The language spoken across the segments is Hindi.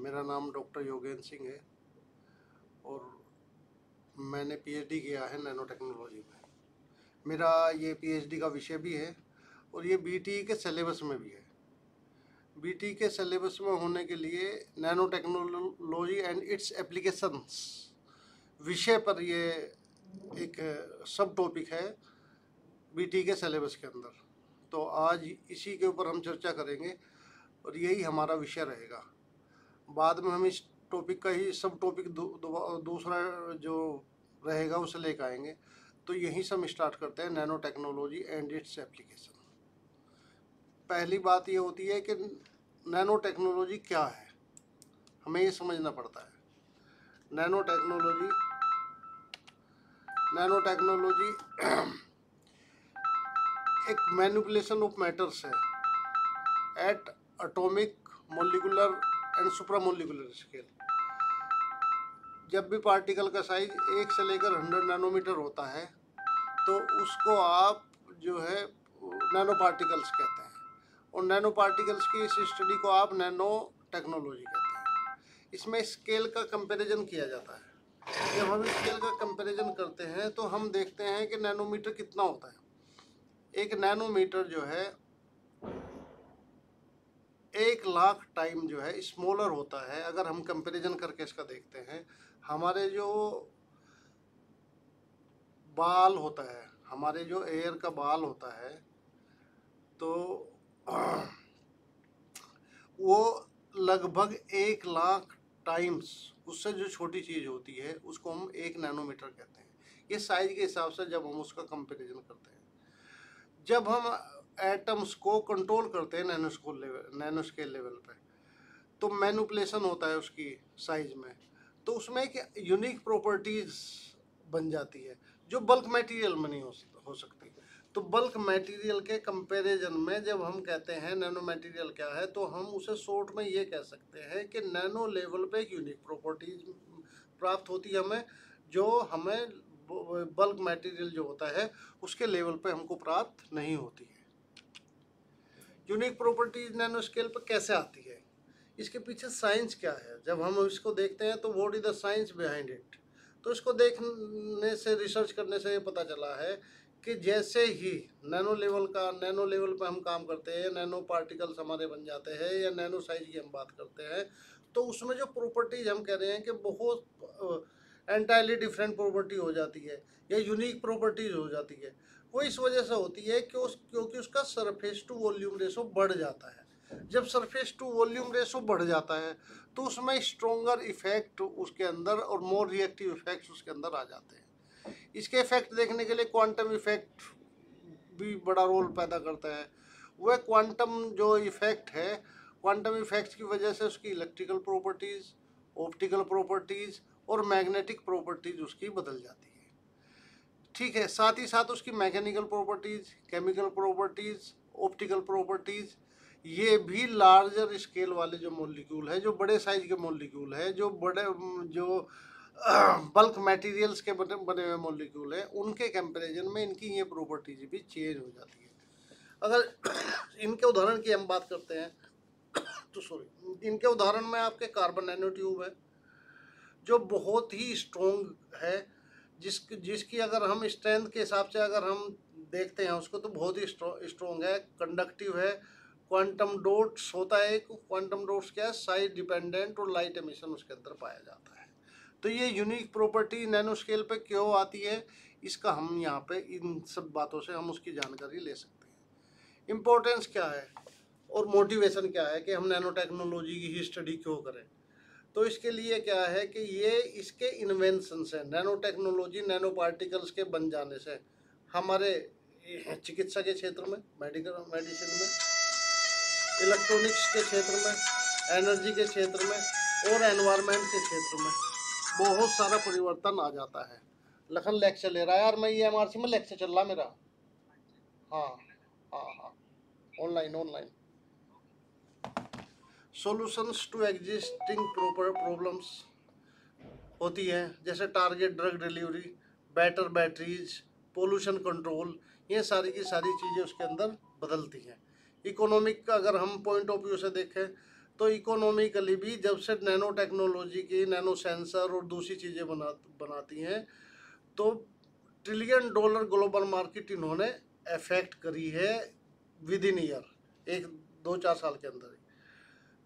मेरा नाम डॉक्टर योगेंद्र सिंह है और मैंने पीएचडी किया है नैनो टेक्नोलॉजी में। मेरा ये पीएचडी का विषय भी है और ये बीटीई के सिलेबस में भी है। बीटीई के सिलेबस में होने के लिए nano technology and it's applications विषय पर ये एक सब टॉपिक है बीटीई के सिलेबस के अंदर। तो आज इसी के ऊपर हम चर्चा करेंगे और यही हमारा विषय रहेगा। बाद में हम इस टॉपिक का ही सब टॉपिक दूसरा जो रहेगा उसे लेकर आएंगे। तो यहीं से हम स्टार्ट करते हैं nano technology and its application. पहली बात ये होती है कि नैनो टेक्नोलॉजी क्या है, हमें ये समझना पड़ता है। नैनो टेक्नोलॉजी एक मैनिपुलेशन ऑफ मैटर्स है at atomic, molecular and supramolecular scale. जब भी पार्टिकल का साइज 1 से लेकर 100 नैनोमीटर होता है तो उसको आप जो है नैनो पार्टिकल्स कहते हैं और नैनो पार्टिकल्स की इस स्टडी को आप नैनो टेक्नोलॉजी कहते हैं। इसमें स्केल का कंपैरिजन किया जाता है। जब हम स्केल का कंपैरिजन करते हैं तो हम देखते हैं कि नैनोमीटर कितना होता है। एक नैनोमीटर जो है 1,00,000 टाइम जो है स्मॉलर होता है। अगर हम कंपैरिजन करके इसका देखते हैं, हमारे जो बाल होता है, हमारे जो एयर का बाल होता है, तो वो लगभग 1,00,000 टाइम्स उससे जो छोटी चीज़ होती है उसको हम 1 नैनोमीटर कहते हैं। ये साइज के हिसाब से जब हम उसका कंपैरिजन करते हैं, जब हम एटम्स को कंट्रोल करते हैं नैनो स्केल लेवल पे, तो मैनिपुलेशन होता है उसकी साइज में। तो उसमें एक यूनिक प्रॉपर्टीज बन जाती है जो बल्क मटेरियल में नहीं हो सकती। तो बल्क मटेरियल के कंपैरिजन में जब हम कहते हैं नैनो मटेरियल क्या है, तो हम उसे शॉर्ट में ये कह सकते हैं कि नैनो लेवल पे एक यूनिक प्रॉपर्टीज प्राप्त होती है हमें, जो हमें बल्क मटेरियल जो होता है उसके लेवल पे हमको प्राप्त नहीं होती है। यूनिक प्रॉपर्टीज नैनो स्केल पर कैसे आती है, इसके पीछे साइंस क्या है, जब हम इसको देखते हैं तो what is the science behind it. तो इसको देखने से, रिसर्च करने से ये पता चला है कि जैसे ही नैनो लेवल पे हम काम करते हैं, नैनो पार्टिकल्स हमारे बन जाते हैं या नैनो साइज की हम बात करते हैं, तो उसमें जो प्रॉपर्टीज हम कह रहे हैं कि बहुत एंटायरली डिफरेंट प्रॉपर्टी हो जाती है या यूनिक प्रॉपर्टीज हो जाती है। वो इस वजह से होती है कि क्योंकि उसका सरफेस टू वॉल्यूम रेशो बढ़ जाता है। जब सरफेस टू वॉल्यूम रेशो बढ़ जाता है तो उसमें स्ट्रोंगर इफेक्ट उसके अंदर और मोर रिएक्टिव इफेक्ट्स उसके अंदर आ जाते हैं। इसके इफेक्ट देखने के लिए क्वांटम इफेक्ट भी बड़ा रोल पैदा करता है। वह क्वांटम जो इफेक्ट है, क्वांटम इफेक्ट्स की वजह से उसकी इलेक्ट्रिकल प्रॉपर्टीज, ऑप्टिकल प्रॉपर्टीज और मैग्नेटिक प्रॉपर्टीज उसकी बदल जाती है। ठीक है, साथ ही साथ उसकी mechanical properties, chemical properties, optical properties, ये भी लार्जर स्केल वाले जो मॉलिक्यूल है, जो बड़े साइज के मॉलिक्यूल है, जो बल्क मटेरियल्स के बने हुए मॉलिक्यूल है, उनके कंपैरिजन में इनकी ये प्रॉपर्टीज भी चेंज हो जाती है। अगर इनके उदाहरण की हम बात करते हैं तो इनके उदाहरण में आपके कार्बन नैनो ट्यूब है जो बहुत ही स्ट्रॉन्ग है, जिसकी अगर हम स्ट्रेंथ के हिसाब से अगर हम देखते हैं उसको तो बहुत ही स्ट्रॉन्ग है, कंडक्टिव है। क्वांटम डॉट्स होता है, क्वांटम डॉट्स क्या है, साइज डिपेंडेंट और लाइट एमिशन उसके अंदर पाया जाता है। तो ये यूनिक प्रॉपर्टी नैनो स्केल पे क्यों आती है, इसका हम यहाँ पे इन सब बातों से हम उसकी जानकारी ले सकते हैं। इम्पोर्टेंस क्या है और मोटिवेशन क्या है कि हम नैनो टेक्नोलॉजी की ही स्टडी क्यों करें। तो इसके लिए क्या है कि ये इसके इन्वेंशंस हैं। नैनो टेक्नोलॉजी, नैनो पार्टिकल्स के बन जाने से हमारे चिकित्सा के क्षेत्र में, मेडिसिन में, इलेक्ट्रॉनिक्स के क्षेत्र में, एनर्जी के क्षेत्र में और एनवायरनमेंट के क्षेत्र में बहुत सारा परिवर्तन आ जाता है। लखन लेक्चर ले रहा है यार, मैं ये एमआरसी में लेक्चर चल रहा मेरा। हाँ हाँ हाँ, online. Solutions to existing problems होती है, जैसे target drug delivery, better batteries, pollution control, ये सारी की सारी चीज़ें उसके अंदर बदलती हैं। इकोनॉमिक का अगर हम पॉइंट ऑफ व्यू से देखें तो इकोनॉमिकली भी जब से नैनो टेक्नोलॉजी की नैनो सेंसर और दूसरी चीज़ें बनाती हैं, तो $1 ट्रिलियन ग्लोबल मार्केट इन्होंने अफेक्ट करी है विद इन ईयर, 1-2-4 साल के अंदर ही।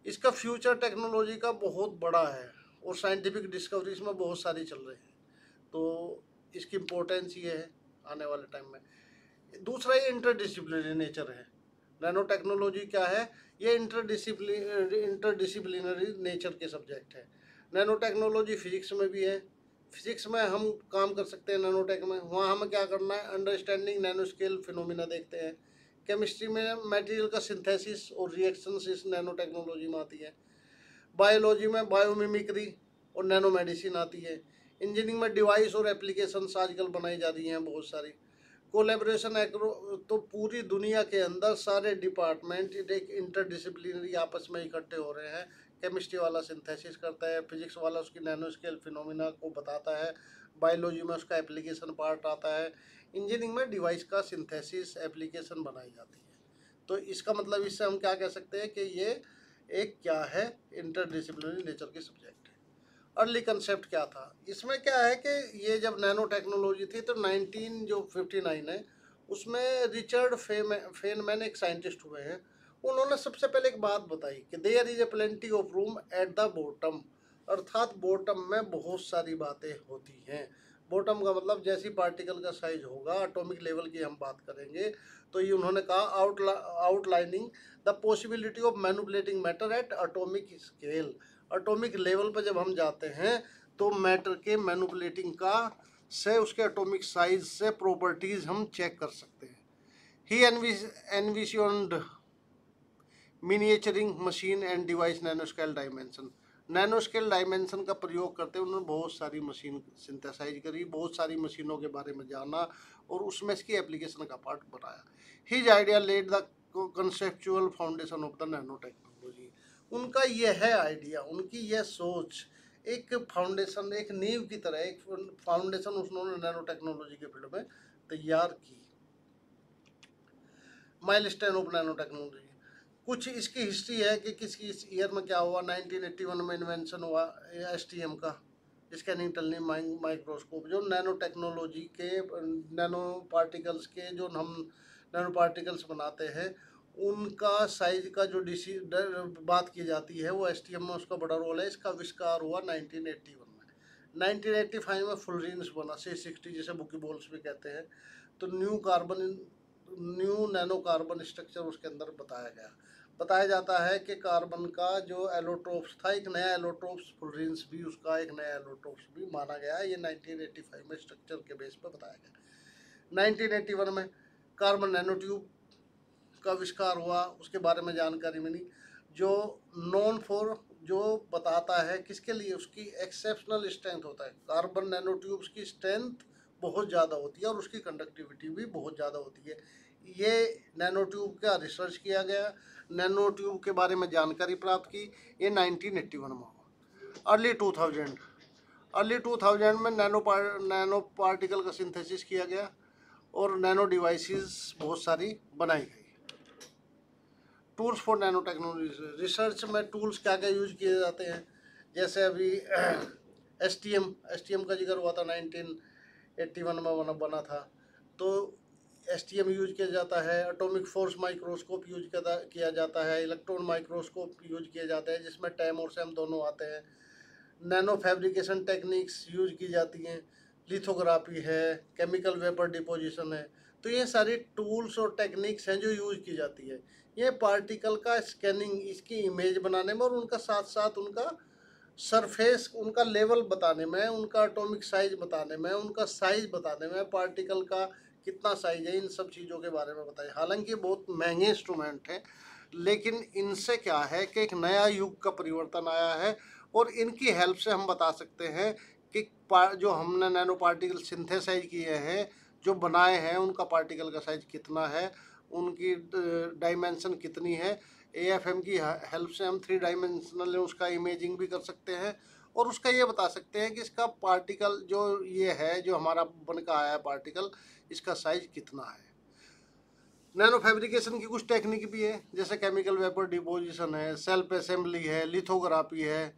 इसका फ्यूचर टेक्नोलॉजी का बहुत बड़ा है और साइंटिफिक डिस्कवरीज में बहुत सारी चल रही हैं, तो इसकी इम्पोर्टेंस ये है आने वाले टाइम में। दूसरा ये इंटरडिसिप्लिनरी नेचर है। नैनो टेक्नोलॉजी क्या है? ये इंटरडिसिप्लिनरी नेचर के सब्जेक्ट है। नैनो टेक्नोलॉजी फिजिक्स में भी है, फिजिक्स में हम काम कर सकते हैं नैनोटेक में, वहाँ हमें क्या करना है, अंडरस्टैंडिंग नैनो स्केल फिनोमिना देखते हैं। केमिस्ट्री में मटेरियल का सिंथेसिस और रिएक्शंस इस नैनो टेक्नोलॉजी में आती है। बायोलॉजी में बायोमिमिक्री और नैनो मेडिसिन आती है। इंजीनियरिंग में डिवाइस और एप्लीकेशंस आजकल बनाई जा रही हैं बहुत सारी। कोलेब्रेशन एग्रो, तो पूरी दुनिया के अंदर सारे डिपार्टमेंट एक इंटरडिसिप्लिनरी आपस में इकट्ठे हो रहे हैं। केमिस्ट्री वाला सिंथेसिस करता है, फिजिक्स वाला उसकी नैनो स्केल फिनोमिना को बताता है, बायोलॉजी में उसका एप्लीकेशन पार्ट आता है, इंजीनियरिंग में डिवाइस का सिंथेसिस एप्लीकेशन बनाई जाती है। तो इसका मतलब इससे हम क्या कह सकते हैं कि ये एक क्या है, इंटरडिसिप्लिनरी नेचर की सब्जेक्ट है। अर्ली कंसेप्ट क्या था इसमें? क्या है कि ये जब नैनो टेक्नोलॉजी थी तो 1959 है, उसमें रिचर्ड फेनमैन एक साइंटिस्ट हुए हैं। उन्होंने सबसे पहले एक बात बताई कि there is a plenty of room at the bottom, अर्थात बॉटम में बहुत सारी बातें होती हैं। बॉटम का मतलब जैसी पार्टिकल का साइज होगा, एटॉमिक लेवल की हम बात करेंगे, तो ये उन्होंने कहा outlining the possibility of manipulating matter at atomic scale. Atomic level पर जब हम जाते हैं तो मैटर के मैनिपुलेटिंग का से उसके एटॉमिक साइज से प्रॉपर्टीज हम चेक कर सकते हैं। He envisioned miniaturing machine and device nanoscale dimension. Nanoscale dimension का प्रयोग करते हुए उन्होंने बहुत सारी मशीन सिंथेसाइज करी, बहुत सारी मशीनों के बारे में जाना और उसमें इसकी एप्लीकेशन का पार्ट बनाया। His idea led the conceptual foundation of the nano technology. उनका यह है आइडिया, उनकी यह सोच एक फाउंडेशन, एक नींव की तरह एक फाउंडेशन उन्होंने नैनो टेक्नोलॉजी के फील्ड में तैयार की। माइलस्टोन ऑफ नैनो टेक्नोलॉजी, कुछ इसकी हिस्ट्री है कि किसकी इस ईयर में क्या हुआ। 1981 में इन्वेंशन हुआ STM का, स्कैनिंग टनलिंग माइक्रोस्कोप, जो नैनो टेक्नोलॉजी के नैनो पार्टिकल्स के जो हम नैनो पार्टिकल्स बनाते हैं उनका साइज का जो बात की जाती है वो STM में उसका बड़ा रोल है। इसका आविष्कार हुआ 1981 में। 1985 में फुलरीन्स बना, C60 जिसे बुकीबॉल्स भी कहते हैं। तो न्यू नैनो कार्बन स्ट्रक्चर उसके अंदर बताया गया। बताया जाता है कि कार्बन का जो एलोट्रोप्स था, एक नया एलोट्रोप्स फुलरीन्स भी उसका एक नया एलोट्रोप्स भी माना गया। ये 1985 में स्ट्रक्चर के बेस पर बताया गया। 1981 में कार्बन नैनो ट्यूब का आविष्कार हुआ, उसके बारे में जानकारी मिली, जो नॉन फॉर, जो बताता है किसके लिए, उसकी एक्सेप्शनल स्ट्रेंथ होता है। कार्बन नैनो ट्यूब्स की स्ट्रेंथ बहुत ज़्यादा होती है और उसकी कंडक्टिविटी भी बहुत ज़्यादा होती है। ये नैनो ट्यूब का रिसर्च किया गया, नैनो ट्यूब के बारे में जानकारी प्राप्त की। ये 1981 में हुआ। अर्ली 2000 में नैनो पार्टिकल का सिंथेसिस किया गया और नैनो डिवाइसेस बहुत सारी बनाई गई। Tools for nano technology, research में टूल्स क्या क्या यूज किए जाते हैं, जैसे अभी STM का जिक्र हुआ था, 1981 में बना था। तो STM यूज किया जाता है। एटॉमिक फोर्स माइक्रोस्कोप यूज किया जाता है। इलेक्ट्रॉन माइक्रोस्कोप यूज किए जाते हैं जिसमें टैम और सैम दोनों आते हैं। नैनो फैब्रिकेशन टेक्निक्स यूज की जाती हैं। लिथोग्राफी है, केमिकल वेपर डिपोजिशन है। तो ये सारी टूल्स और टेक्निक्स हैं जो यूज की जाती है। ये पार्टिकल का स्कैनिंग, इसकी इमेज बनाने में और उनका साथ साथ उनका सरफेस, उनका लेवल बताने में, उनका एटॉमिक साइज बताने में, उनका साइज बताने में, पार्टिकल का कितना साइज है, इन सब चीज़ों के बारे में बताइए। हालांकि बहुत महंगे इंस्ट्रूमेंट हैं, लेकिन इनसे क्या है कि एक नया युग का परिवर्तन आया है और इनकी हेल्प से हम बता सकते हैं कि जो हमने नैनो पार्टिकल सिंथेसाइज किए हैं, जो बनाए हैं, उनका पार्टिकल का साइज कितना है, उनकी डायमेंशन कितनी है। AFM की हेल्प से हम 3 डायमेंशनल उसका इमेजिंग भी कर सकते हैं और उसका ये बता सकते हैं कि इसका पार्टिकल जो ये है, जो हमारा बन का आया है पार्टिकल, इसका साइज कितना है। नैनो फैब्रिकेशन की कुछ टेक्निक भी है, जैसे केमिकल वेपर डिपोजिशन है, सेल्फ असेंबली है, लिथोग्राफी है,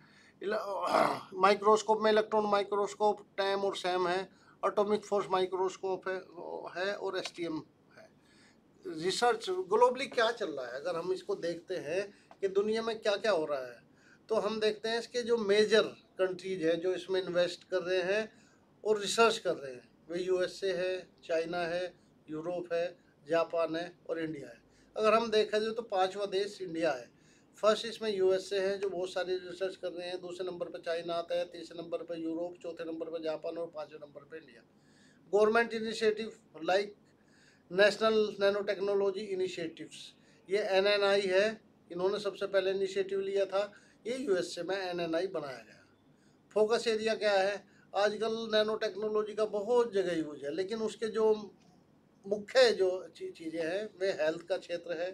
माइक्रोस्कोप में इलेक्ट्रॉन माइक्रोस्कोप टैम और सैम है, एटॉमिक फोर्स माइक्रोस्कोप है और एसटीएम है। रिसर्च ग्लोबली क्या चल रहा है, अगर हम इसको देखते हैं कि दुनिया में क्या क्या हो रहा है, तो हम देखते हैं इसके जो मेजर कंट्रीज हैं जो इसमें इन्वेस्ट कर रहे हैं और रिसर्च कर रहे हैं, वे यूएसए है, चाइना है, यूरोप है, जापान है और इंडिया है। अगर हम देखा जाए तो पांचवा देश इंडिया है। फर्स्ट इसमें यूएसए है जो बहुत सारी रिसर्च कर रहे हैं, दूसरे नंबर पर चाइना आता है, तीसरे नंबर पर यूरोप, चौथे नंबर पर जापान और पांचवें नंबर पर India. Government initiative like national nano technology initiatives, ये एनएनआई है, इन्होंने सबसे पहले इनिशिएटिव लिया था, ये यूएसए में एनएनआई बनाया गया। फोकस एरिया क्या है, आजकल नैनो टेक्नोलॉजी का बहुत जगह यूज है, लेकिन उसके जो मुख्य जो चीज़ें हैं वे हेल्थ का क्षेत्र है,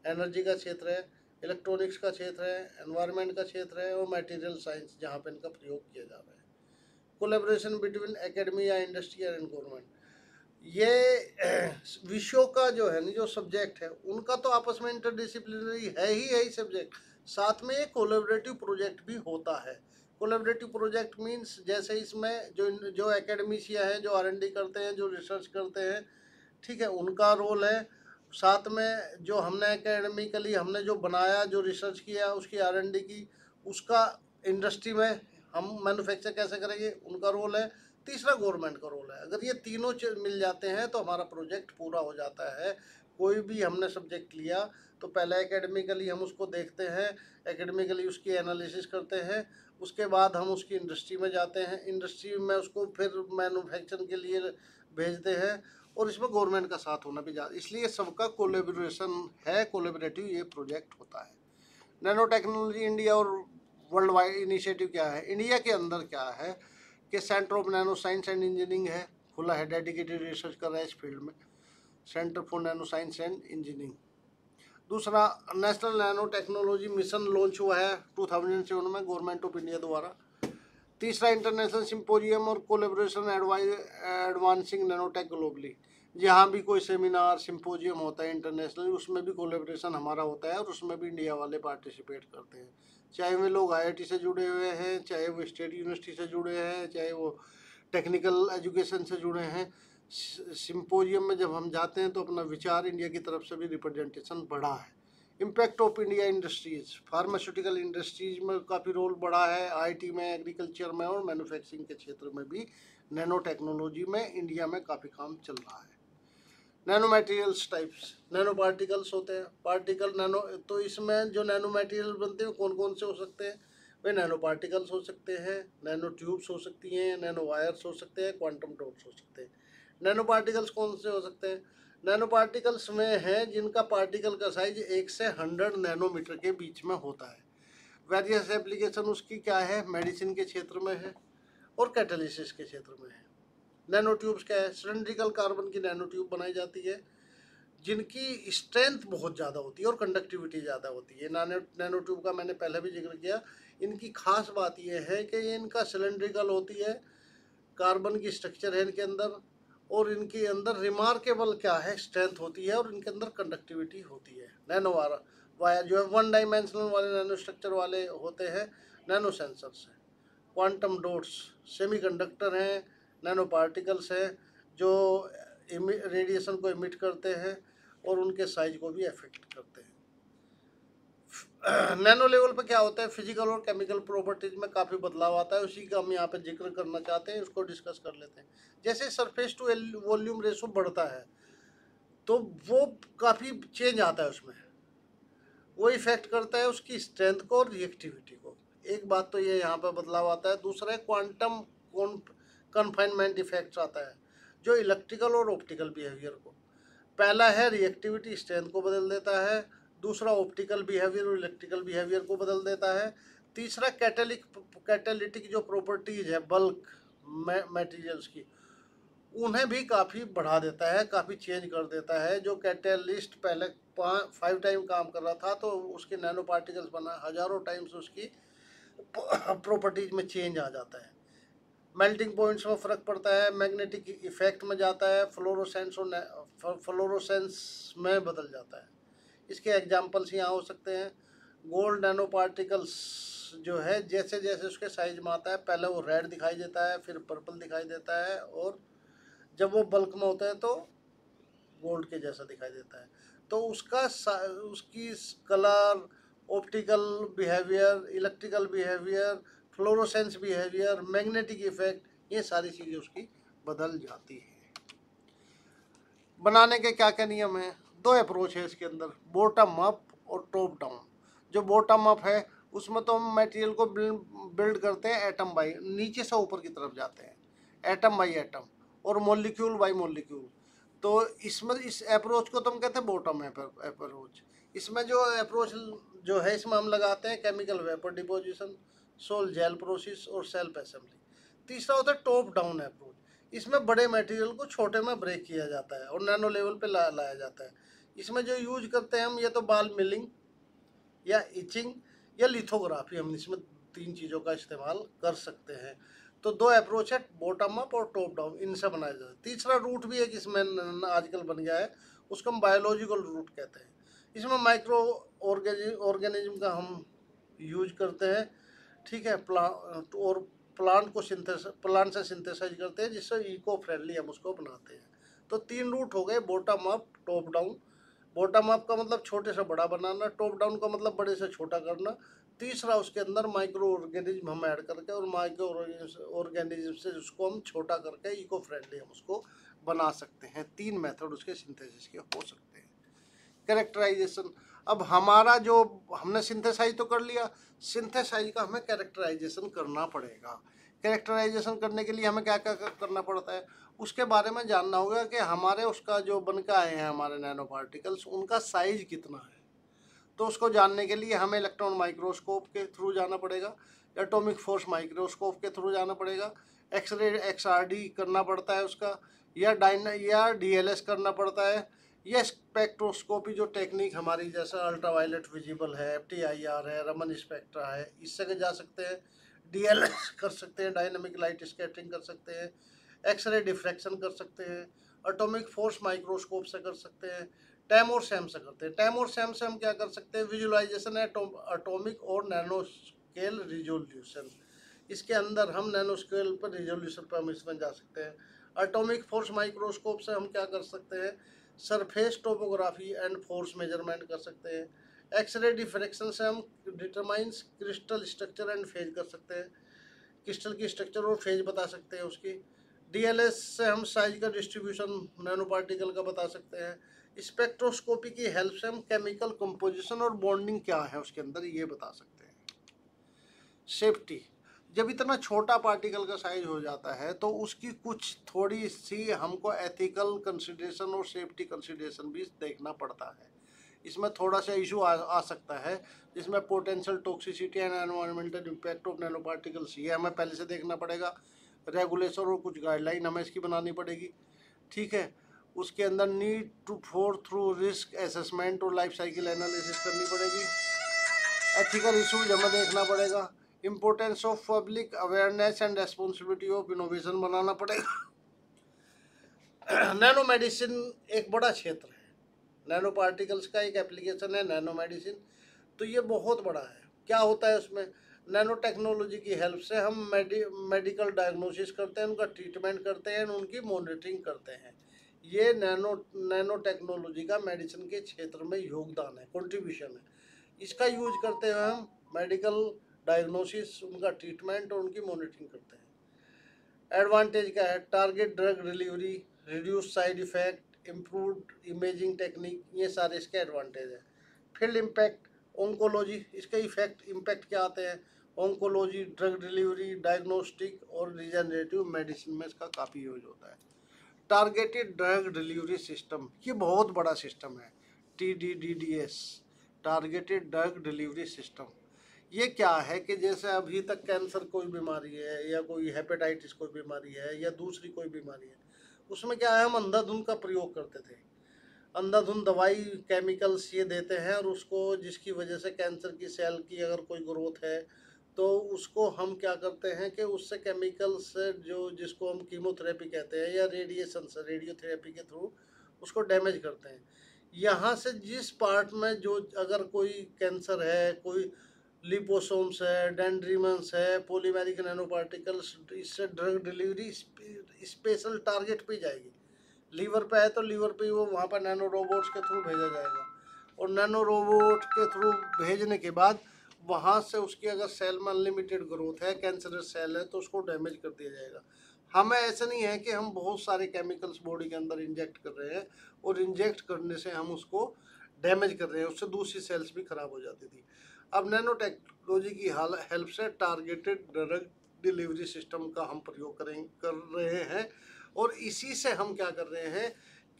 एनर्जी का क्षेत्र है, इलेक्ट्रॉनिक्स का क्षेत्र है, एनवायरनमेंट का क्षेत्र है और मटेरियल साइंस जहाँ पे इनका प्रयोग किया जा रहा है। कोलेब्रेशन बिटवीन एकेडमी या इंडस्ट्री एंड गवर्नमेंट, ये विषयों का जो है ना जो सब्जेक्ट है उनका तो आपस में इंटरडिसिप्लिनरी है ही सब्जेक्ट, साथ में एक कोलेबरेटिव प्रोजेक्ट भी होता है। कोलेबरेटिव प्रोजेक्ट मींस जैसे इसमें जो जो एकेडमिशिया हैं, जो आर&डी करते हैं, जो रिसर्च करते हैं, ठीक है, उनका रोल है। साथ में जो हमने एकेडमिकली हमने जो बनाया, जो रिसर्च किया, उसकी आर&डी की, उसका इंडस्ट्री में हम मैन्युफैक्चर कैसे करेंगे, उनका रोल है। तीसरा गवर्नमेंट का रोल है। अगर ये तीनों मिल जाते हैं तो हमारा प्रोजेक्ट पूरा हो जाता है। कोई भी हमने सब्जेक्ट लिया तो पहले एकेडमिकली हम उसको देखते हैं, एकेडमिकली उसकी एनालिसिस करते हैं, उसके बाद हम उसकी इंडस्ट्री में जाते हैं, इंडस्ट्री में उसको फिर मैन्युफैक्चरिंग के लिए भेजते हैं, और इसमें गवर्नमेंट का साथ होना भी ज़्यादा, इसलिए सबका कोलेबोरेशन है, कोलेबरेटिव ये प्रोजेक्ट होता है। नैनो टेक्नोलॉजी इंडिया और वर्ल्ड वाइड इनिशिएटिव क्या है, इंडिया के अंदर क्या है कि centre of nano science and engineering है, खुला है, डेडिकेटेड रिसर्च कर रहा है इस फील्ड में, centre for nano science and engineering. दूसरा, national nanotechnology mission launch हुआ है 2007 में गवर्नमेंट ऑफ इंडिया द्वारा। तीसरा, इंटरनेशनल सिंपोजियम और कोलेबोरेशन एडवांसिंग नैनोटेक ग्लोबली, जहाँ भी कोई सेमिनार सिंपोजियम होता है इंटरनेशनल, उसमें भी कोलेबोरेशन हमारा होता है और उसमें भी इंडिया वाले पार्टिसिपेट करते हैं, चाहे वे लोग आईआईटी से जुड़े हुए हैं, चाहे वो स्टेट यूनिवर्सिटी से जुड़े हैं, चाहे वो टेक्निकल एजुकेशन से जुड़े हैं। सिंपोजियम में जब हम जाते हैं तो अपना विचार इंडिया की तरफ से भी रिप्रेजेंटेशन बढ़ा है। Impact of India industries, pharmaceutical industries में काफ़ी रोल बढ़ा है, आईटी में, एग्रीकल्चर में और मैन्युफैक्चरिंग के क्षेत्र में भी नैनो टेक्नोलॉजी में इंडिया में काफ़ी काम चल रहा है। Nano materials types, nano particles होते हैं, पार्टिकल नैनो, तो इसमें जो नैनो मटेरियल बनते हैं कौन कौन से हो सकते हैं, वे नैनो पार्टिकल्स हो सकते हैं, नैनो ट्यूब्स हो सकती हैं, नैनो वायर्स हो सकते हैं, क्वांटम डॉट्स हो सकते हैं। नैनो पार्टिकल्स कौन से हो सकते हैं, नैनो पार्टिकल्स में हैं जिनका पार्टिकल का साइज 1 से 100 नैनोमीटर के बीच में होता है। वेरियस एप्लीकेशन उसकी क्या है, मेडिसिन के क्षेत्र में है और कैटालिसिस के क्षेत्र में है। नैनो ट्यूब्स क्या है, सिलेंड्रिकल कार्बन की नैनो ट्यूब बनाई जाती है जिनकी स्ट्रेंथ बहुत ज़्यादा होती है और कंडक्टिविटी ज़्यादा होती है। नैनो ट्यूब का मैंने पहले भी जिक्र किया, इनकी खास बात यह है कि इनका सिलेंड्रिकल होती है, कार्बन की स्ट्रक्चर है इनके अंदर, और इनके अंदर रिमार्केबल क्या है, स्ट्रेंथ होती है और इनके अंदर कंडक्टिविटी होती है। नैनो वायर जो है 1 डायमेंशनल वाले नैनो स्ट्रक्चर वाले होते हैं, नैनो सेंसर्स हैं। क्वांटम डॉट्स सेमीकंडक्टर हैं, नैनो पार्टिकल्स हैं जो रेडिएशन को इमिट करते हैं और उनके साइज को भी अफेक्ट करते हैं। नैनो लेवल पे क्या होता है, फिजिकल और केमिकल प्रॉपर्टीज में काफ़ी बदलाव आता है, उसी का हम यहाँ पे जिक्र करना चाहते हैं, उसको डिस्कस कर लेते हैं। जैसे सरफेस टू वॉल्यूम रेशो बढ़ता है तो वो काफ़ी चेंज आता है उसमें, वो इफेक्ट करता है उसकी स्ट्रेंथ को और रिएक्टिविटी को। एक बात तो ये यहाँ पे बदलाव आता है। दूसरा है क्वांटम कन्फाइनमेंट इफेक्ट्स आता है जो इलेक्ट्रिकल और ऑप्टिकल बिहेवियर को, पहला है रिएक्टिविटी स्ट्रेंथ को बदल देता है, दूसरा ऑप्टिकल बिहेवियर और इलेक्ट्रिकल बिहेवियर को बदल देता है, तीसरा कैटेलिटिक जो प्रॉपर्टीज है बल्क मटेरियल्स की, उन्हें भी काफ़ी बढ़ा देता है, काफ़ी चेंज कर देता है। जो कैटेलिस्ट पहले 5 टाइम काम कर रहा था तो उसके नैनो पार्टिकल्स बना हज़ारों टाइम्स उसकी प्रॉपर्टीज में चेंज आ जाता है। मेल्टिंग पॉइंट्स में फ़र्क पड़ता है, मैग्नेटिक इफेक्ट में जाता है, फ्लोरोसेंस और फ्लोरोसेंस में बदल जाता है। इसके एग्जाम्पल्स यहाँ हो सकते हैं। गोल्ड नैनो पार्टिकल्स जो है जैसे जैसे उसके साइज में आता है, पहले वो रेड दिखाई देता है, फिर पर्पल दिखाई देता है, और जब वो बल्क में होता है तो गोल्ड के जैसा दिखाई देता है। तो उसकी colour, optical behaviour, electrical behaviour, fluorescence behaviour, magnetic effect, ये सारी चीज़ें उसकी बदल जाती है। बनाने के क्या क्या नियम हैं? दो अप्रोच है इसके अंदर, बॉटम अप और टॉप डाउन। जो बॉटम अप है उसमें तो हम मटेरियल को बिल्ड करते हैं एटम बाई, नीचे से ऊपर की तरफ जाते हैं, एटम बाई एटम और मॉलिक्यूल बाई मॉलिक्यूल। तो इसमें इस अप्रोच को तो हम कहते हैं बॉटम अप्रोच। इसमें जो अप्रोच जो है इसमें हम लगाते हैं chemical vapour deposition, sol gel process और सेल्फ असेंबली। तीसरा होता है टॉप डाउन अप्रोच। इसमें बड़े मटेरियल को छोटे में ब्रेक किया जाता है और नैनो लेवल पे लाया जाता है। इसमें जो यूज करते हैं हम, ये तो बाल मिलिंग या इचिंग या लिथोग्राफी, हम इसमें तीन चीज़ों का इस्तेमाल कर सकते हैं। तो दो अप्रोच है, बॉटम अप और टॉप डाउन, इनसे बनाया जाता है। तीसरा रूट भी एक इसमें आजकल बन गया है, उसको हम बायोलॉजिकल रूट कहते हैं। इसमें माइक्रो ऑर्गेनिज्म का हम यूज करते हैं, ठीक है, प्लांट से सिंथेसाइज करते हैं, जिससे इको फ्रेंडली हम उसको बनाते हैं। तो तीन रूट हो गए, bottom up, top down. Bottom up का मतलब छोटे से बड़ा बनाना, टॉप डाउन का मतलब बड़े से छोटा करना। तीसरा उसके अंदर माइक्रो ऑर्गेनिज्म हम ऐड करके, और माइक्रो ऑर्गेनिज्म से उसको हम छोटा करके इको फ्रेंडली हम उसको बना सकते हैं। तीन मेथड उसके सिंथेसिस के हो सकते हैं। कैरेक्टराइजेशन, अब हमारा जो हमने सिंथेसाइज तो कर लिया, सिंथेसाइज का हमें कैरेक्टराइजेशन करना पड़ेगा। कैरेक्टराइजेशन करने के लिए हमें क्या क्या करना पड़ता है, उसके बारे में जानना होगा कि हमारे उसका जो बन के आए हैं हमारे नैनो पार्टिकल्स, उनका साइज कितना है। तो उसको जानने के लिए हमें इलेक्ट्रॉन माइक्रोस्कोप के थ्रू जाना पड़ेगा, एटॉमिक फोर्स माइक्रोस्कोप के थ्रू जाना पड़ेगा, एक्सरे XRD करना पड़ता है उसका, या DLS करना पड़ता है, या स्पेक्ट्रोस्कोपी जो टेक्निक हमारी, जैसा अल्ट्रावायलेट विजिबल है, FTIR है, रमन स्पेक्ट्रा है, इससे जा सकते हैं। DLS कर सकते हैं, डायनेमिक लाइट स्कैटरिंग कर सकते हैं, एक्सरे डिफ्रैक्शन कर सकते हैं, एटॉमिक फोर्स माइक्रोस्कोप से कर सकते हैं, टैम और सैम से करते हैं। टैम और सैम से हम क्या कर सकते हैं, विजुअलाइजेशन है एटॉमिक और नैनो स्केल रिजोल्यूशन। इसके अंदर हम नैनो स्केल पर रिजोल्यूशन पर हम इसमें जा सकते हैं। एटॉमिक फोर्स माइक्रोस्कोप से हम क्या कर सकते हैं, surface topography and force measurement कर सकते हैं। एक्सरे डिफ्रैक्शन से हम determines crystal structure and phase कर सकते हैं, क्रिस्टल की स्ट्रक्चर और फेज बता सकते हैं उसकी। DLS से हम साइज का डिस्ट्रीब्यूशन नैनो पार्टिकल का बता सकते हैं। स्पेक्ट्रोस्कोपी की हेल्प से हम केमिकल कंपोजिशन और बॉन्डिंग क्या है उसके अंदर, ये बता सकते हैं। सेफ्टी, जब इतना छोटा पार्टिकल का साइज हो जाता है तो उसकी कुछ थोड़ी सी हमको एथिकल कंसिडरेशन और सेफ्टी कंसिडरेशन भी देखना पड़ता है। इसमें थोड़ा सा इशू आ सकता है, जिसमें potential toxicity and environmental impact of nano particles, ये हमें पहले से देखना पड़ेगा। रेगुलेशन और कुछ गाइडलाइन हमें इसकी बनानी पड़ेगी, ठीक है। उसके अंदर need to for through risk assessment और लाइफ साइकिल एनालिसिस करनी पड़ेगी। एथिकल इशूज हमें देखना पड़ेगा। Importance of public awareness and responsibility of innovation बनाना पड़ेगा। नैनो मेडिसिन एक बड़ा क्षेत्र है, नैनो पार्टिकल्स का एक एप्लीकेशन है नैनो मेडिसिन। तो ये बहुत बड़ा है। क्या होता है उसमें, नैनो टेक्नोलॉजी की हेल्प से हम मेडिकल डायग्नोसिस करते हैं, उनका ट्रीटमेंट करते हैं, उनकी मॉनिटरिंग करते हैं। ये नैनो टेक्नोलॉजी का मेडिसिन के क्षेत्र में योगदान है, कंट्रीब्यूशन है। इसका यूज करते हुए हम मेडिकल डायग्नोसिस, उनका ट्रीटमेंट और उनकी मॉनिटरिंग करते हैं। एडवांटेज क्या है, target drug delivery, reduce side effect, improved imaging technique, ये सारे इसके एडवांटेज है। फील्ड इम्पैक्ट, ओंकोलॉजी, इसके इम्पैक्ट क्या आते हैं, ओंकोलॉजी, ड्रग डिलीवरी, डायग्नोस्टिक और रिजेनरेटिव मेडिसिन में इसका काफ़ी यूज होता है। टारगेटेड ड्रग डिलीवरी सिस्टम, ये बहुत बड़ा सिस्टम है, TDDDS, targeted drug delivery system. ये क्या है कि जैसे अभी तक कैंसर कोई बीमारी है, या कोई हेपेटाइटिस कोई बीमारी है, या दूसरी कोई बीमारी है, उसमें क्या है, हम अंधाधुंध का प्रयोग करते थे। अंधाधुंध दवाई, केमिकल्स ये देते हैं, और उसको जिसकी वजह से कैंसर की सेल की अगर कोई ग्रोथ है तो उसको हम क्या करते हैं कि उससे केमिकल्स जो जिसको हम कीमोथेरेपी कहते हैं, या रेडिएशन से, रेडियोथेरेपी के थ्रू उसको डैमेज करते हैं। यहाँ से जिस पार्ट में जो अगर कोई कैंसर है, कोई लिपोसोम्स है, डेंड्रीमन्स है, पॉलीमेरिक नैनो पार्टिकल्स, इससे ड्रग डिलीवरी स्पेशल टारगेट पे जाएगी। लीवर पे है तो लीवर पे वो वहाँ पर नैनो रोबोट्स के थ्रू भेजा जाएगा, और नैनो रोबोट के थ्रू भेजने के बाद वहाँ से उसकी अगर सेल में अनलिमिटेड ग्रोथ है, कैंसरस सेल है, तो उसको डैमेज कर दिया जाएगा। हमें ऐसा नहीं है कि हम बहुत सारे केमिकल्स बॉडी के अंदर इंजेक्ट कर रहे हैं और इंजेक्ट करने से हम उसको डैमेज कर रहे हैं, उससे दूसरी सेल्स भी खराब हो जाती थी। अब नैनो टेक्नोलॉजी की हेल्प से टारगेटेड ड्रग डिलीवरी सिस्टम का हम प्रयोग कर रहे हैं, और इसी से हम क्या कर रहे हैं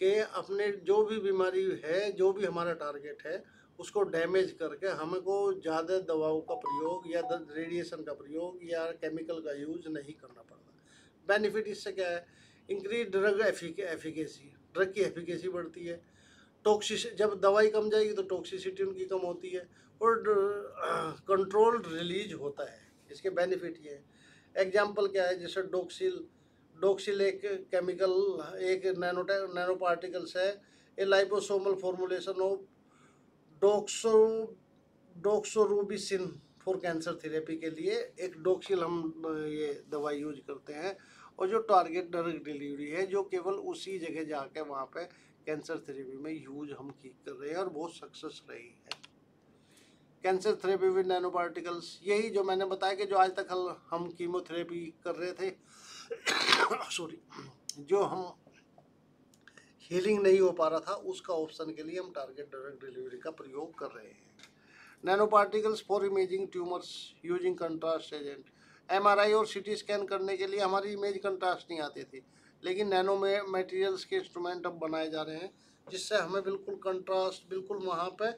कि अपने जो भी बीमारी है, जो भी हमारा टारगेट है, उसको डैमेज करके हमको ज़्यादा दवाओं का प्रयोग या रेडिएशन का प्रयोग या केमिकल का यूज नहीं करना पड़ता। बेनिफिट इससे क्या है? इंक्रीज ड्रग एफिकेसी, ड्रग की एफिकेसी बढ़ती है। जब दवाई कम जाएगी तो टॉक्सिसिटी उनकी कम होती है, और कंट्रोल्ड रिलीज होता है। इसके बेनिफिट ये है। एग्जाम्पल क्या है? जैसे डोक्सिल एक केमिकल, एक नैनो पार्टिकल्स है, a liposomal formulation of doxorubicin for cancer therapy के लिए एक डोक्सिल हम ये दवाई यूज करते हैं, और जो टारगेट ड्रग डिलीवरी है जो केवल उसी जगह जाके वहाँ पे कैंसर थेरेपी में यूज हम की कर रहे हैं, और बहुत सक्सेस रही है। Cancer therapy with nano particles, यही जो मैंने बताया कि जो आज तक हम कीमोथेरेपी कर रहे थे सॉरी, जो हम हीलिंग नहीं हो पा रहा था, उसका ऑप्शन के लिए हम टारगेट ड्रग डिलीवरी का प्रयोग कर रहे हैं। Nano particles for imaging tumours using contrast agent. MRI और सीटी स्कैन करने के लिए हमारी इमेज कंट्रास्ट नहीं आती थी, लेकिन नैनो मटेरियल्स के इंस्ट्रूमेंट अब बनाए जा रहे हैं, जिससे हमें बिल्कुल कंट्रास्ट, बिल्कुल वहाँ पे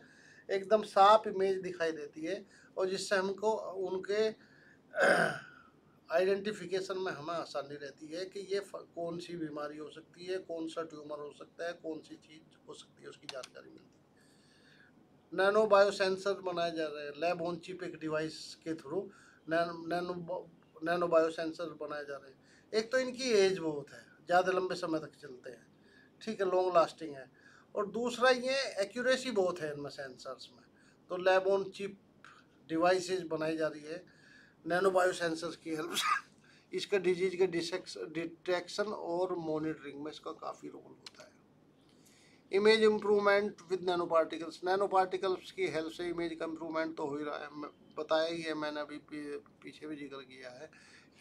एकदम साफ इमेज दिखाई देती है, और जिससे हमको उनके आइडेंटिफिकेशन में हमें आसानी रहती है कि ये कौन सी बीमारी हो सकती है, कौन सा ट्यूमर हो सकता है, कौन सी चीज़ हो सकती है, उसकी जानकारी मिलती है। नैनो बायो सेंसर बनाए जा रहे हैं, लैब ऑन चिप एक डिवाइस के थ्रू नैनो बायो सेंसर बनाए जा रहे हैं। एक तो इनकी एज बहुत है, ज़्यादा लंबे समय तक चलते हैं, ठीक है, लॉन्ग लास्टिंग है, और दूसरा ये एक्यूरेसी बहुत है इनमें सेंसर्स में। तो लैब ऑन चिप डिवाइसेज बनाई जा रही है नैनो बायो सेंसर्स की हेल्प से। इसका डिजीज के डिटेक्शन और मॉनिटरिंग में इसका काफ़ी रोल होता है। Image improvement with nano particles, nano particles की हेल्प से इमेज का इम्प्रूवमेंट तो हो ही रहा है, बताया ही है मैंने, अभी पीछे भी जिक्र किया है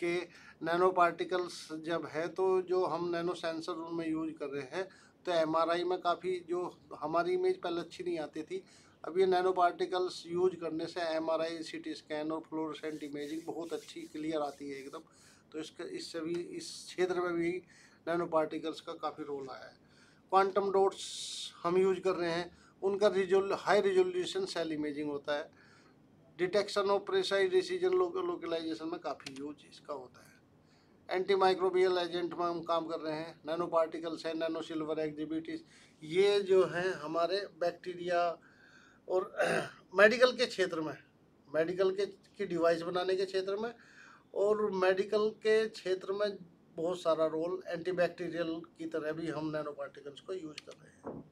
कि नैनो पार्टिकल्स जब है तो जो हम नैनो सेंसर उनमें यूज कर रहे हैं, तो एमआरआई में काफ़ी जो हमारी इमेज पहले अच्छी नहीं आती थी, अब ये नैनो पार्टिकल्स यूज करने से एमआरआई, सीटी स्कैन और फ्लोरोसेंट इमेजिंग बहुत अच्छी क्लियर आती है एकदम। तो इससे भी इस क्षेत्र में भी नैनो पार्टिकल्स का काफ़ी रोल आया है। क्वांटम डॉट्स हम यूज कर रहे हैं, उनका हाई रिजोल्यूशन सेल इमेजिंग होता है। Detection of precise decision localization में काफ़ी यूज इसका होता है। एंटी माइक्रोबियल एजेंट में हम काम कर रहे हैं, नैनो पार्टिकल्स है, नैनो सिल्वर एक्जिबिटिस, ये जो हैं हमारे बैक्टीरिया और मेडिकल के क्षेत्र में, मेडिकल के की डिवाइस बनाने के क्षेत्र में, और मेडिकल के क्षेत्र में बहुत सारा रोल, एंटीबैक्टीरियल की तरह भी हम नैनो पार्टिकल्स को यूज कर रहे हैं।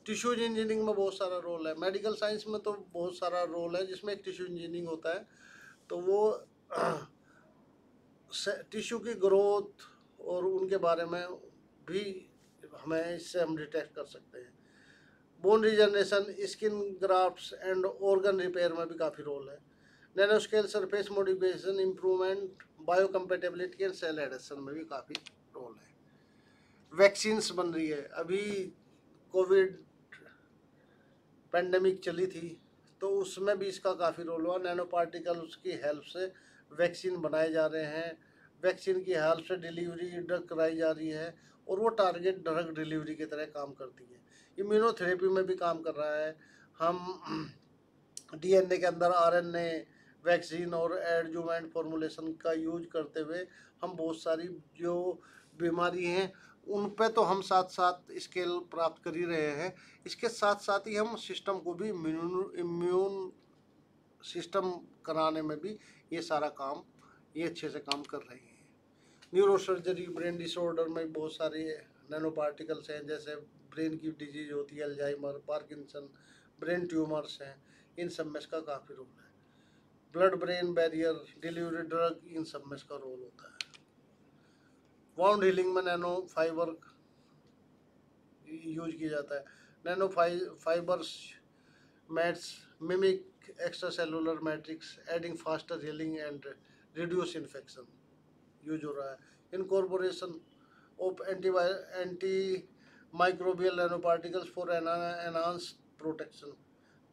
टिश्यू इंजीनियरिंग में बहुत सारा रोल है, मेडिकल साइंस में तो बहुत सारा रोल है, जिसमें एक टिश्यू इंजीनियरिंग होता है, तो वो टिश्यू की ग्रोथ और उनके बारे में भी हमें इससे हम डिटेक्ट कर सकते हैं। Bone regeneration, skin grafts and organ repair में भी काफ़ी रोल है। Nanoscale surface modification, improvement, biocompatibility and cell adhesion में भी काफ़ी रोल है। वैक्सीन्स बन रही है, अभी कोविड पेंडेमिक चली थी तो उसमें भी इसका काफ़ी रोल हुआ, नैनो पार्टिकल्स की हेल्प से वैक्सीन बनाए जा रहे हैं, वैक्सीन की हेल्प से डिलीवरी ड्रग कराई जा रही है, और वो टारगेट ड्रग डिलीवरी की तरह काम करती है। इम्यूनोथेरेपी में भी काम कर रहा है, हम डीएनए के अंदर आरएनए वैक्सीन और एडजुवेंट फॉर्मुलेशन का यूज करते हुए हम बहुत सारी जो बीमारी हैं उन पे तो हम साथ साथ स्केल प्राप्त कर ही रहे हैं, इसके साथ साथ ही हम सिस्टम को भी इम्यून सिस्टम कराने में भी ये सारा काम ये अच्छे से काम कर रही है। न्यूरोसर्जरी, ब्रेन डिसऑर्डर में बहुत सारे नैनो पार्टिकल्स हैं, जैसे ब्रेन की डिजीज होती है, अल्जाइमर, पार्किंसन, ब्रेन ट्यूमर्स हैं, इन सब में इसका काफ़ी रोल है। Blood brain barrier, delivery drug, इन सब में इसका रोल होता है। वाउंड हीलिंग में नैनो फाइबर यूज किया जाता है। Nanofibers mats mimic extracellular matrix, aiding faster healing and reduce infection use हो रहा है। Incorporation of antimicrobial nanoparticles for enhanced protection,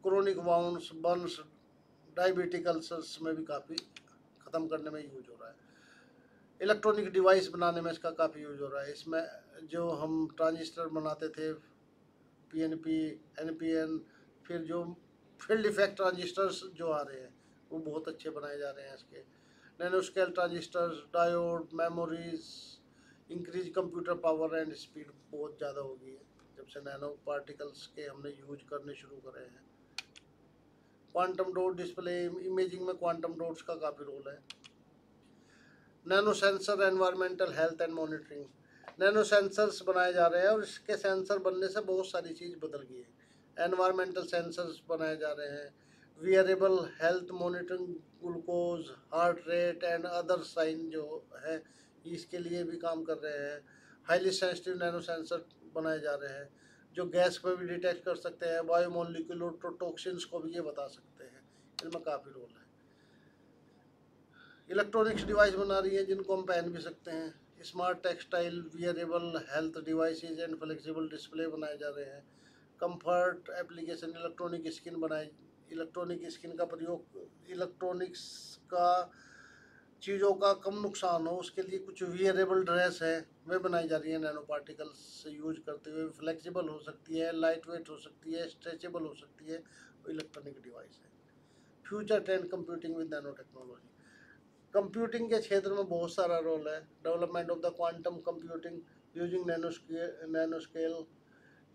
chronic wounds, burns, diabetic ulcers में भी काफ़ी ख़त्म करने में यूज हो रहा है। इलेक्ट्रॉनिक डिवाइस बनाने में इसका काफ़ी यूज हो रहा है। इसमें जो हम ट्रांजिस्टर बनाते थे, पीएनपी, एनपीएन, फिर जो फील्ड इफेक्ट ट्रांजिस्टर्स जो आ रहे हैं वो बहुत अच्छे बनाए जा रहे हैं इसके। Nano scale transistors, diode, memories, increase computer power and speed बहुत ज़्यादा हो गई है जब से नैनो पार्टिकल्स के हमने यूज करने शुरू करे हैं। क्वांटम डॉट डिस्प्ले, इमेजिंग में क्वांटम डॉट्स का काफ़ी रोल है। Nano sensor, environmental health and monitoring, nano sensors बनाए जा रहे हैं और इसके सेंसर बनने से बहुत सारी चीज़ बदल गई है। एनवायरमेंटल सेंसर्स बनाए जा रहे हैं, wearable health monitoring, glucose, heart rate and other sign जो है इसके लिए भी काम कर रहे हैं। हाईली सेंसिटिव नैनो सेंसर बनाए जा रहे हैं जो गैस को भी डिटेक्ट कर सकते हैं, बायोमोलिकुलर टॉक्सिन्स को भी ये बता सकते हैं, इनमें काफ़ी रोल है। इलेक्ट्रॉनिक्स डिवाइस बना रही है जिनको हम पहन भी सकते हैं। Smart textile, wearable health devices and flexible display बनाए जा रहे हैं। कंफर्ट एप्लीकेशन, इलेक्ट्रॉनिक स्किन का प्रयोग, इलेक्ट्रॉनिक्स का चीज़ों का कम नुकसान हो उसके लिए कुछ वियरेबल ड्रेस है वे बनाई जा रही है नैनो पार्टिकल्स से यूज करते हुए। फ्लेक्सिबल हो सकती है, लाइट वेट हो सकती है, स्ट्रेचेबल हो सकती है, इलेक्ट्रॉनिक डिवाइस है। Future trend computing with nanotechnology, computing के क्षेत्र में बहुत सारा रोल है। Development of the quantum computing using nanoscale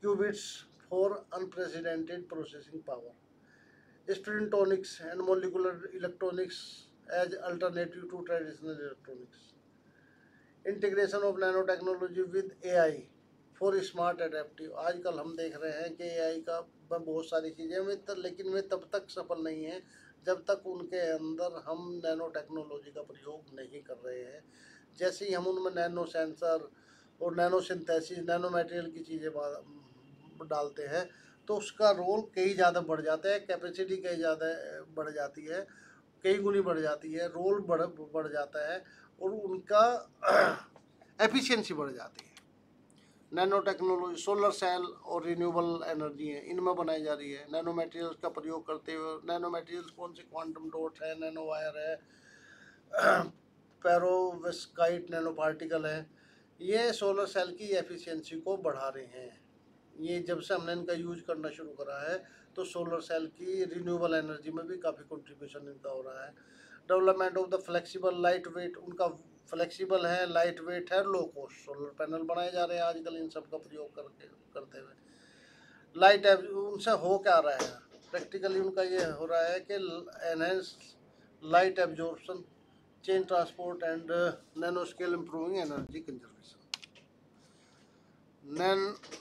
qubits for unprecedented processing power, spintronics and molecular electronics as alternative to traditional electronics, integration of nanotechnology with AI for smart adaptive. आजकल हम देख रहे हैं कि एआई का बहुत सारी चीज़ें लेकिन वे तब तक सफल नहीं हैं जब तक उनके अंदर हम नैनो टेक्नोलॉजी का प्रयोग नहीं कर रहे हैं। जैसे ही हम उनमें नैनो सेंसर और नैनो सिंथेसिस, नैनो मटेरियल की चीज़ें डालते हैं तो उसका रोल कई ज़्यादा बढ़ जाता है, कैपेसिटी कई ज़्यादा बढ़ जाती है, कई गुनी बढ़ जाती है, रोल बढ़ जाता है और उनका एफिशिएंसी बढ़ जाती है। नैनो टेक्नोलॉजी, सोलर सेल और रिन्यूएबल एनर्जी है, इनमें बनाई जा रही है। नैनो मटेरियल्स का प्रयोग करते हुए, नैनो मटेरियल्स कौन से, क्वांटम डॉट है, नैनो वायर है, पेरोविस्काइट नैनो पार्टिकल है, ये सोलर सेल की एफिशिएंसी को बढ़ा रहे हैं। ये जब से हमने इनका यूज करना शुरू करा है तो सोलर सेल की रिन्यूएबल एनर्जी में भी काफ़ी कंट्रीब्यूशन इनका हो रहा है। Development of the flexible light weight, उनका फ्लेक्सिबल है, लाइट वेट है, लो कॉस्ट सोलर पैनल बनाए जा रहे हैं आजकल इन सब का प्रयोग करते हुए। लाइट उनसे हो क्या रहा है प्रैक्टिकली, उनका ये हो रहा है कि enhance light absorption, chain transport and nano scale improving energy conservation.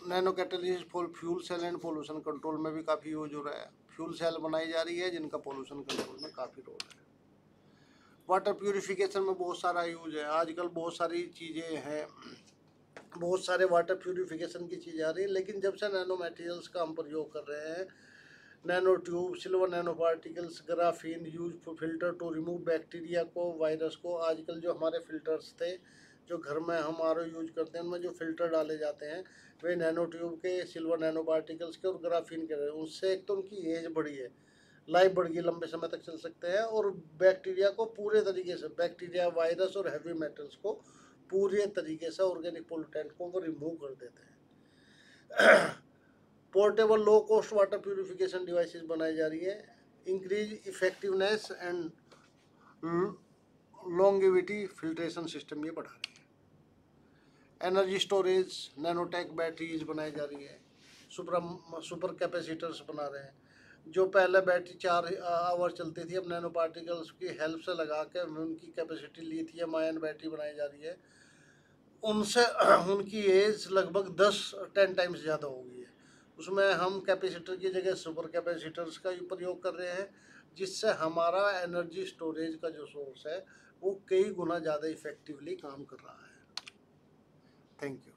Nano catalyst for fuel cell and pollution control में भी काफ़ी यूज हो रहा है। फ्यूल सेल बनाई जा रही है जिनका पोल्यूशन कंट्रोल में काफ़ी रोल है। वाटर प्यूरिफिकेशन में बहुत सारा यूज है, आजकल बहुत सारी चीज़ें हैं, बहुत सारे वाटर प्यूरिफिकेशन की चीज़ें आ रही हैं, लेकिन जब से नैनो मटेरियल्स का हम प्रयोग कर रहे हैं, nano tube, silver nano particles, graphene use for filter to remove bacteria को, वायरस को। आजकल जो हमारे फिल्टर्स थे जो घर में हम आर यूज करते हैं उनमें जो फिल्टर डाले जाते हैं वे नैनो ट्यूब के, सिल्वर नैनो पार्टिकल्स के और ग्राफीन के रहे। उससे एक तो उनकी एज बढ़ी है, लाइफ बढ़ गई, लंबे समय तक चल सकते हैं, और बैक्टीरिया को पूरे तरीके से, बैक्टीरिया, वायरस और हैवी मेटल्स को पूरे तरीके से, ऑर्गेनिक पोल्यूटेंट को वो रिमूव कर देते हैं। Portable low cost water purification devices बनाई जा रही है। Increase effectiveness and longevity filtration system ये बढ़ा रही है। एनर्जी स्टोरेज, नैनोटेक बैटरीज बनाई जा रही है। सुपर कैपेसिटर्स बना रहे हैं। जो पहले बैटरी 4 आवर चलती थी, अब नैनो पार्टिकल्स की हेल्प से लगा के उनकी कैपेसिटी लिथियम आयन बैटरी बनाई जा रही है। उनसे उनकी एज लगभग 10 टाइम्स ज़्यादा हो गई है। उसमें हम कैपेसिटर की जगह सुपर कैपेसिटर्स का प्रयोग कर रहे हैं, जिससे हमारा एनर्जी स्टोरेज का जो सोर्स है वो कई गुना ज़्यादा इफेक्टिवली काम कर रहा है। Thank you.